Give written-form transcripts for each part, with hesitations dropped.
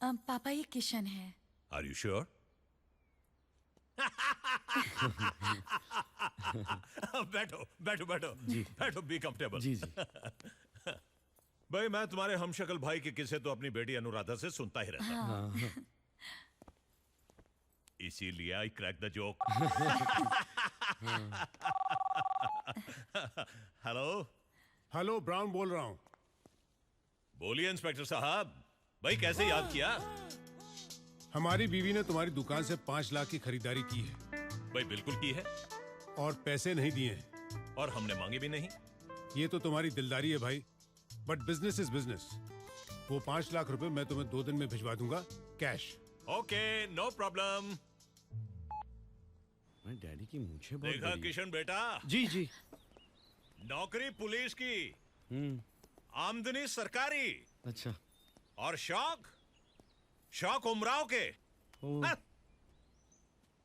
पापा ये किशन है। Are you sure? बैठो बैठो बैठो जी बैठो, बी कंफर्टेबल। जी जी। भाई मैं तुम्हारे हमशक्ल भाई के किस्से तो अपनी बेटी अनुराधा से सुनता ही रहता हूं। हाँ। इसीलिए I crack the joke. Hello hello, brown बोल रहा हूँ। बोलिए इंस्पेक्टर साहब, भाई कैसे याद किया? हमारी बीवी ने तुम्हारी दुकान से 5 लाख की खरीदारी की है भाई बिल्कुल की है, और पैसे नहीं दिए हैं। और हमने मांगे भी नहीं। ये तो तुम्हारी दिलदारी है भाई, बट बिजनेस इज बिजनेस। वो 5 लाख रुपए मैं तुम्हें 2 दिन में भिजवा दूंगा, कैश। Okay no problem. मैं डैडी की मूंछें बहुत देखा बड़ी है। किशन बेटा, जी जी। नौकरी पुलिस की, आमदनी सरकारी, अच्छा। और शौक शौक उमराव के। ओ,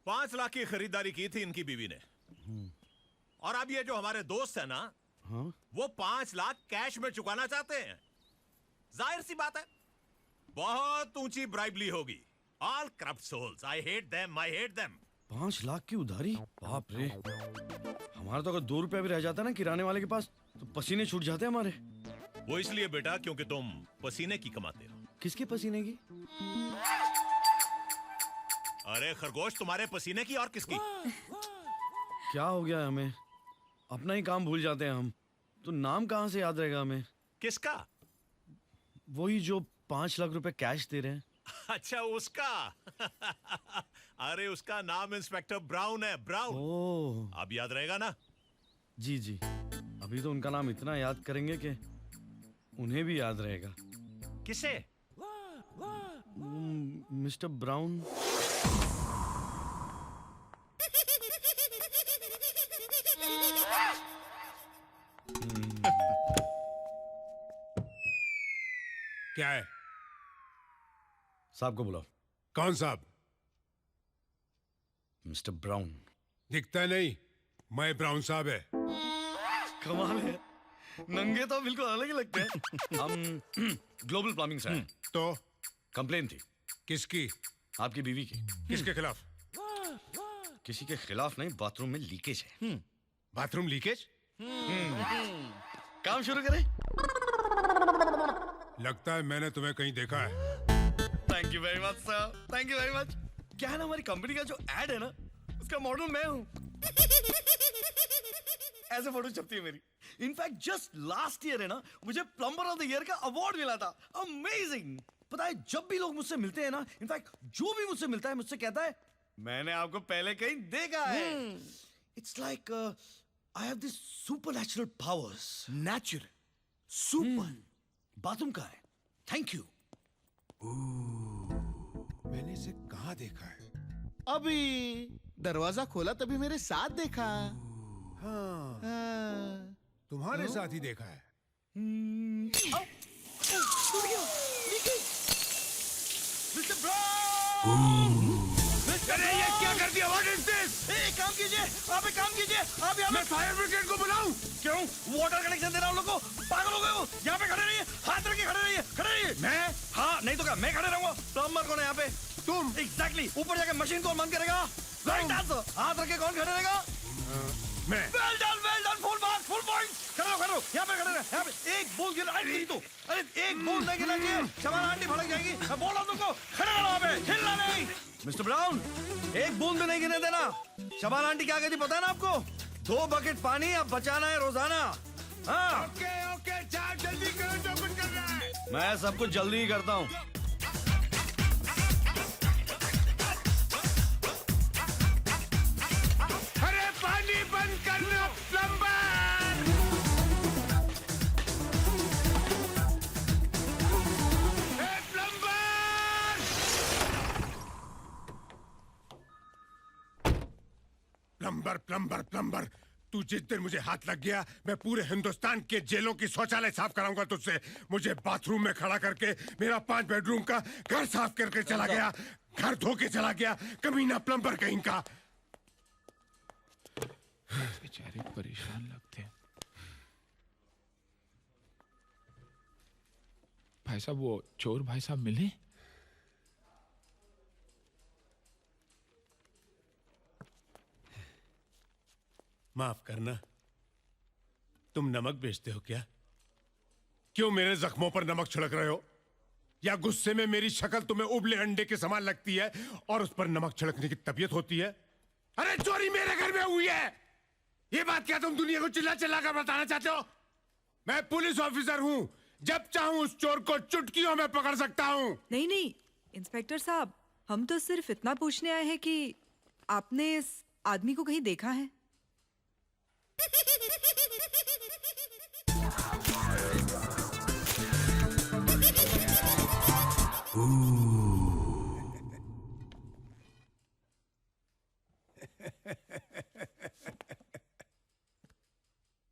5 लाख की खरीदारी की थी इनकी बीवी ने। और अब ये जो हमारे दोस्त है ना, हाँ वो 5 लाख कैश में चुकाना चाहते हैं। जाहिर सी बात है, बहुत ऊंची ब्राइबली होगी। All corrupt souls, I hate them, I hate them. 5 lakh की उधारी, बाप रे। हमारा तो अगर 2 रुपया भी रह जाता ना किराने वाले के पास तो पसीने छूट जाते हमारे। वो इसलिए बेटा क्योंकि तुम पसीने की कमाते हो। किसके पसीने की? अरे खरगोश, तुम्हारे पसीने की और किसकी? क्या हो गया हमें? अपना ही काम भूल जाते हैं हम तो नाम कहाँ से याद रहेगा हमें? किसका? वही जो 5 लाख रुपए कैश दे रहे हैं। अच्छा उसका। अरे उसका नाम इंस्पेक्टर ब्राउन है, ब्राउन। ओह अब याद रहेगा ना? जी जी। अभी तो उनका नाम इतना याद करेंगे कि उन्हें भी याद रहेगा। किसे? Mister brown. क्या है? साहब को बुलाओ। कौन साहब? Mister brown. दिखता नहीं, मैं ब्राउन साहब है। कमाल है, नंगे तो बिल्कुल अलग ही लगते हैं। हम ग्लोबल प्लम्बिंग से हैं। तो कंप्लेन थी किसकी? आपकी बीवी की। किसके खिलाफ? किसी के खिलाफ नहीं, बाथरूम में लीकेज है। Bathroom leakage? काम शुरू करें? लगता है मैंने तुम्हें कहीं देखा है। Thank you very much sir, thank you very much. क्या है ना, हमारी कंपनी का जो एड है ना, उसका मॉडल मैं हूँ। ऐसे फोटो छपती है मेरी। इनफैक्ट जस्ट लास्ट ईयर है ना, मुझे प्लम्बर ऑफ द ईयर का अवार्ड मिला था। अमेजिंग। पता है, जब भी लोग मुझसे मिलते हैं ना, इनफैक्ट जो भी मुझसे मिलता है मुझसे कहता है मैंने आपको पहले कहीं देखा है। It's like I have this supernatural powers. Natural, super. Bathroom का है। Thank you. मैंने इसे कहाँ देखा है? अभी दरवाजा खोला तभी मेरे साथ देखा। हाँ, हाँ। तुम्हारे साथ ही देखा है। Mister brown! अरे ये क्या कर दिया? What is this? एक काम कीजिए, आप एक काम कीजिए, आप यहाँ मैं फायर ब्रिगेड को बुलाऊं? क्यों? वाटर कनेक्शन दे रहा हूँ लोगों को। पागल हो गए हो? यहाँ पे खड़े रहिए, हाथ रख के खड़े रहिए, खड़े रहिए। मैं? हाँ, नहीं तो क्या, मैं खड़े रहूंगा। प्लम्बर कौन है यहाँ पे? तुम? एग्जैक्टली। ऊपर जाके मशीन कौन बंद करेगा? Right answer. हाथ रख के कौन खड़े रहेगा? मैं। Well done, full marks, full points. खड़े रहो, यहाँ पे खड़े रहे, यहाँ पे। एक बॉल गिरा, अरे तो, अरे एक बॉल नहीं गिरना चाहिए, शबाना आंटी भड़क जाएगी। मैं बोल रहा हूँ तुमको, खड़े रहो वहाँ पे, हिलना नहीं। मिस्टर ब्राउन, एक बूंद भी नहीं गिरने देना। शबाना आंटी क्या कहती पता है ना आपको? 2 बकेट पानी अब बचाना है रोजाना। हाँ ओके ओके, चार जल्दी करो जो कुछ कर रहा है। मैं सब कुछ जल्दी ही करता हूँ। अरे पानी बंद करना प्लम्बर! प्लम्बर प्लम्बर प्लम्बर, तू जिस दिन मुझे हाथ लग गया, मैं पूरे हिंदुस्तान के जेलों की शौचालय साफ कराऊंगा तुझसे। मुझे बाथरूम में खड़ा करके मेरा 5 बेडरूम का घर साफ करके चला गया, घर धो के चला गया, कमीना प्लम्बर कहीं का। बेचारे परेशान लगते हैं। भाई साहब, वो चोर भाई साहब मिले? माफ करना, तुम नमक बेचते हो क्या? क्यों मेरे जख्मों पर नमक छिड़क रहे हो? या गुस्से में मेरी शक्ल तुम्हें उबले अंडे के समान लगती है और उस पर नमक छिड़कने की तबीयत होती है? अरे चोरी मेरे घर में हुई है, ये बात क्या तुम दुनिया को चिल्ला चिल्ला कर बताना चाहते हो? मैं पुलिस ऑफिसर हूं, जब चाहूं उस चोर को चुटकियों में पकड़ सकता हूं। नहीं नहीं इंस्पेक्टर साहब, हम तो सिर्फ इतना पूछने आए हैं कि आपने इस आदमी को कहीं देखा है?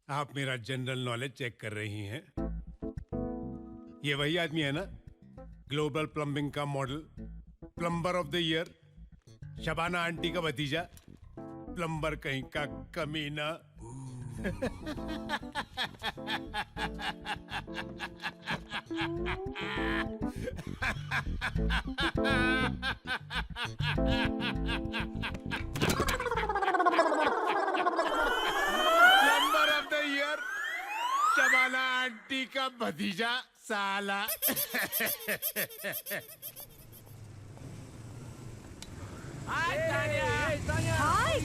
आप मेरा जनरल नॉलेज चेक कर रही हैं? ये वही आदमी है ना, ग्लोबल प्लम्बिंग का model, plumber of the year, Shabana aunty का भतीजा, प्लम्बर कहीं का कमीना। Plumber of the year, Shabana aunty का भतीजा साला। Hi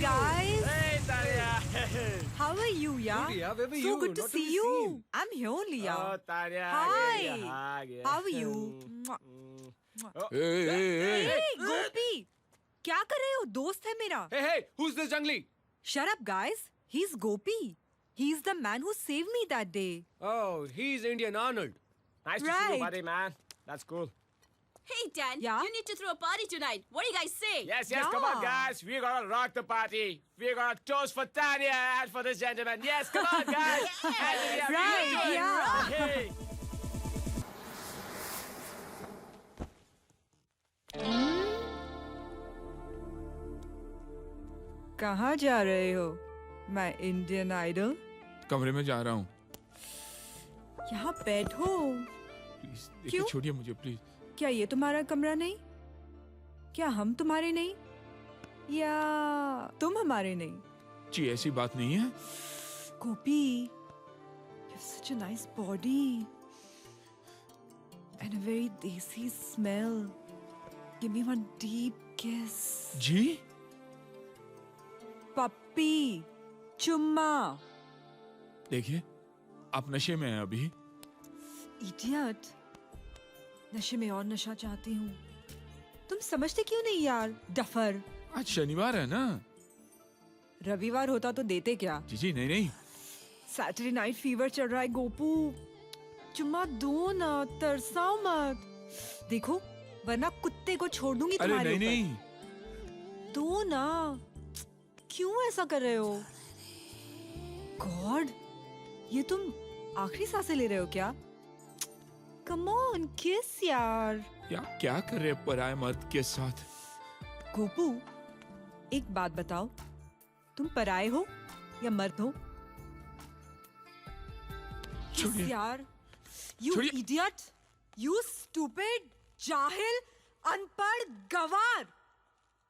guys. Hey, Tanya. How are you, yeah? Good, yeah. Where were So you? good to Not to see be you. seen. I'm here only, yeah. Oh, Tanya. Hi. How are you? Hey, गोपी, क्या कर रहे हो? दोस्त है मेरा. Hey, who's this jungly? Shut up, guys. He's Gopi. He's the man who saved me that day. Oh, he's Indian Arnold. Nice to see Right. you, buddy, man. That's cool. Hey, Dan, Yeah? you need to throw a party tonight. What do you guys say? Yes, come on, Yeah. guys. We're gonna rock the party. We're gonna toast for Tanya and for this gentleman. Yes, come on, guys. And we are Right, really doing yeah. Hey. कहाँ जा रहे हो? मैं Indian idol. कमरे में जा रहा हूँ. यहाँ बैठो. प्लीज क्यों? देखिए, छोड़िए मुझे प्लीज. क्या ये तुम्हारा कमरा नहीं? क्या हम तुम्हारे नहीं? या तुम हमारे नहीं? जी ऐसी बात नहीं है. Gopi, you have such a nice body and a very desi smell. Give me one deep kiss. Ji Puppy, चुम्मा. देखिए, आप नशे में हैं अभी. Idiot. नशे में और नशा चाहती हूँ. तुम समझते क्यों नहीं यार? डफर. आज शनिवार है ना. रविवार होता तो देते क्या? जी नहीं नहीं. सैटरडे नाइट फीवर चल रहा है गोपू. चुम्मा दो ना, तरसाओ मत. देखो वरना कुत्ते को छोड़ दूंगी अरे तुम्हारे नहीं ऊपर. नहीं. दो ना. क्यों ऐसा कर रहे हो? गॉड, ये तुम आखिरी सांसें ले रहे हो क्या? कम ऑन किस यार. क्या कर रहे हैं पराये मर्द के साथ? गोपू, एक बात बताओ, तुम पराये हो या मर्द हो? किस छोड़िए. यार. यू छोड़िए. इडियट, यू स्टूपिड, जाहिल, अनपढ़, गवार.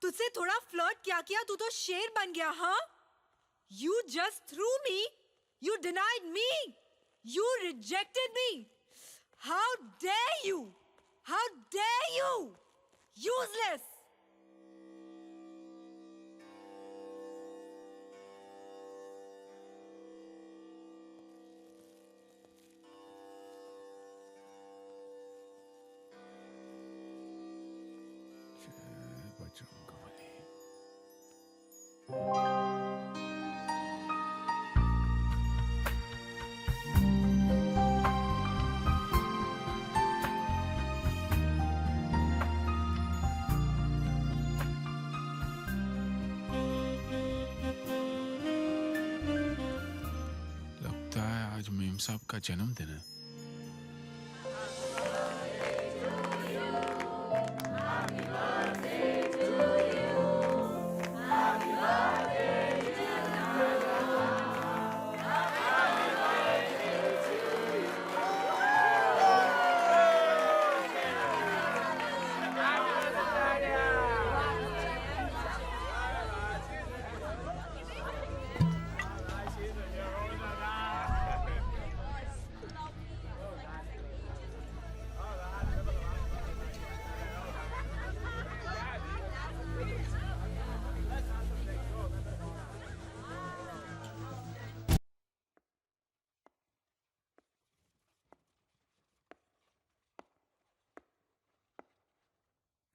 तुझसे थोड़ा फ्लर्ट किया तू तो शेर बन गया. हाँ, you just threw me, you denied me, you rejected me. How dare you, how dare you, useless. लगता है आज मेम साहब का जन्मदिन है.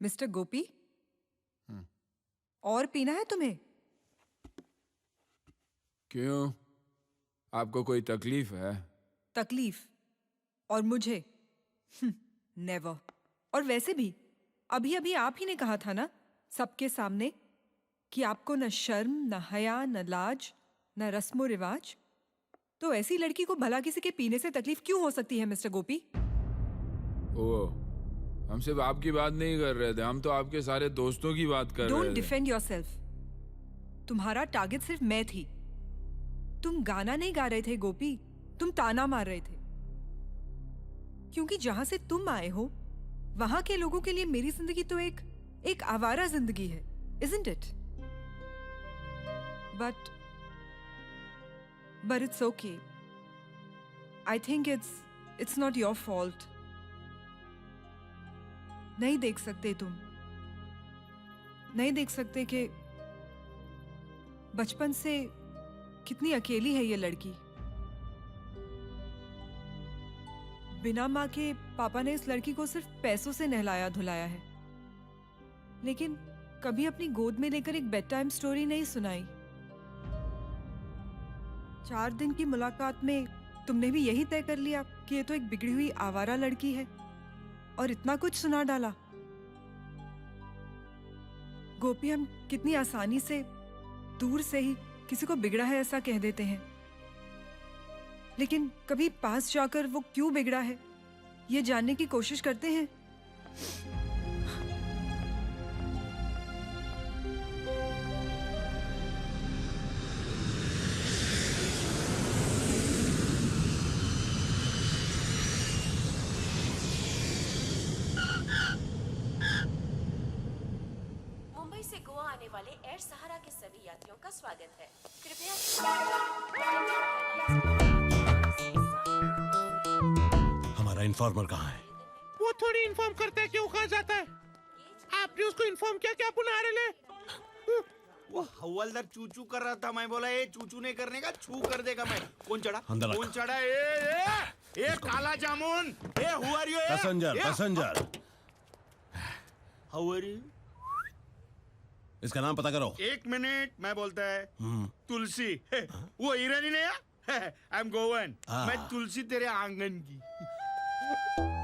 मिस्टर गोपी, और पीना है तुम्हें? क्यों? आपको कोई तकलीफ है? तकलीफ? और मुझे? नेवर। और वैसे भी अभी अभी आप ही ने कहा था ना सबके सामने कि आपको न शर्म, न हया, न लाज, न रस्मो रिवाज। तो ऐसी लड़की को भला किसी के पीने से तकलीफ क्यों हो सकती है मिस्टर गोपी? ओ, हम सिर्फ आपकी बात नहीं कर रहे थे, हम तो आपके सारे दोस्तों की बात कर रहे डोंट थे। Defend yourself. तुम्हारा टारगेट सिर्फ मैं थी। तुम गाना नहीं गा रहे थे गोपी, तुम ताना मार रहे थे। क्योंकि जहां से तुम आए हो वहां के लोगों के लिए मेरी जिंदगी तो एक आवारा जिंदगी है, isn't it? But it's okay. I think it's not your fault. नहीं देख सकते तुम, नहीं देख सकते कि बचपन से कितनी अकेली है ये लड़की। बिना माँ के पापा ने इस लड़की को सिर्फ पैसों से नहलाया धुलाया है, लेकिन कभी अपनी गोद में लेकर एक बेड टाइम स्टोरी नहीं सुनाई। 4 दिन की मुलाकात में तुमने भी यही तय कर लिया कि ये तो एक बिगड़ी हुई आवारा लड़की है, और इतना कुछ सुना डाला। गोपी, हम कितनी आसानी से दूर से ही किसी को बिगड़ा है ऐसा कह देते हैं, लेकिन कभी पास जाकर वो क्यों बिगड़ा है ये जानने की कोशिश करते हैं? मुंबई से गोवा आने वाले एयर सहारा के सभी यात्रियों का स्वागत है। कृपया हमारा इन्फॉर्मर कहाँ है? वो थोड़ी इन्फॉर्म करता है कि वो कहाँ जाता है। आपने उसको इन्फॉर्म किया क्या पुनः ले? वो हवलदार चूचू कर रहा था, मैं बोला ये चूचू नहीं करने का, छू कर देगा मैं। कौन चढ़ा? अंदर कौन चढ़ा? ए काला जामुन, ए who are you? Passenger. How are you? इसका नाम पता करो। 1 मिनट, मैं बोलता है तुलसी। वो ईरानी नहीं है? I am Goan. मैं तुलसी तेरे आंगन की।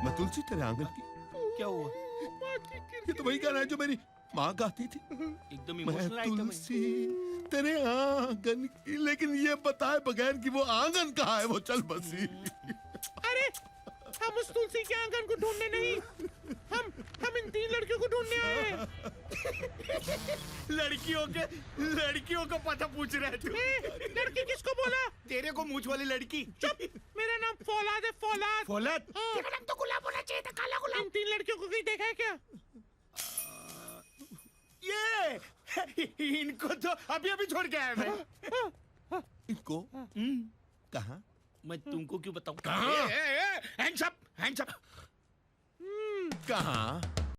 मैं तुलसी तेरे आंगन की? क्या हुआ? ये तो वही गाना है जो मेरी माँ गाती थी। एकदम मैं इमोशनल आइटम है। तुलसी तेरे आंगन की, लेकिन ये बताए बगैर कि वो आंगन कहाँ है वो चल बसी। अरे हम उस तुलसी के आंगन को ढूंढने नहीं, हम इन 3 लड़कियों को ढूंढने आए हैं। लड़कियों को पता पूछ रहे तू? लड़की किसको बोला? तेरे को मूछ वाली लड़की। चुप, मेरा नाम फौलाद है, फौलाद। फौलाद? तेरा नाम तो गुलाब होना चाहिए था, काला गुलाब। इन 3 लड़कियों को कहीं देखा है क्या? ये इनको तो अभी छोड़ के आया मैं। इनको कहाँ? मैं तुमको क्यों बताऊं? कहाँ? Hands up, hands up. कहाँ?